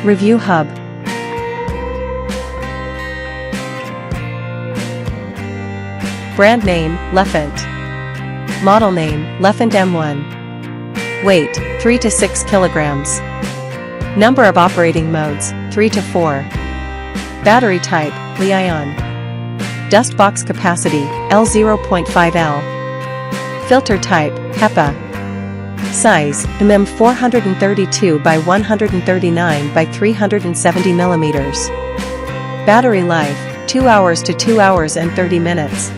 Review Hub. Brand name, Lefant. Model name, Lefant M1. Weight, 3 to 6 kilograms. Number of operating modes, 3 to 4. Battery type, Li-ion. Dust box capacity, L0.5L. Filter type, HEPA. Size, mm 432 by 139 by 370 millimeters. Battery life, 2 hours to 2 hours and 30 minutes.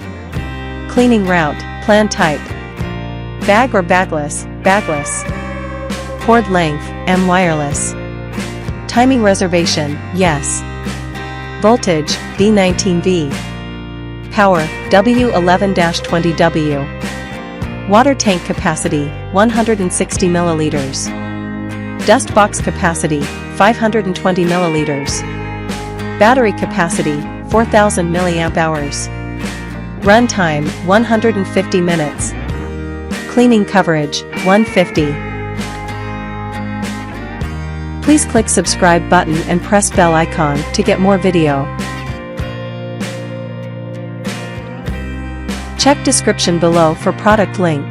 Cleaning route, plan type. Bag or bagless, bagless. Cord length, M wireless. Timing reservation, yes. Voltage, V19V. Power, W11-20W. Water tank capacity, 160 milliliters. Dust box capacity, 520 milliliters. Battery capacity, 4000 milliamp hours. Run time, 150 minutes. Cleaning coverage, 150. Please click subscribe button and press bell icon to get more video. Check description below for product link.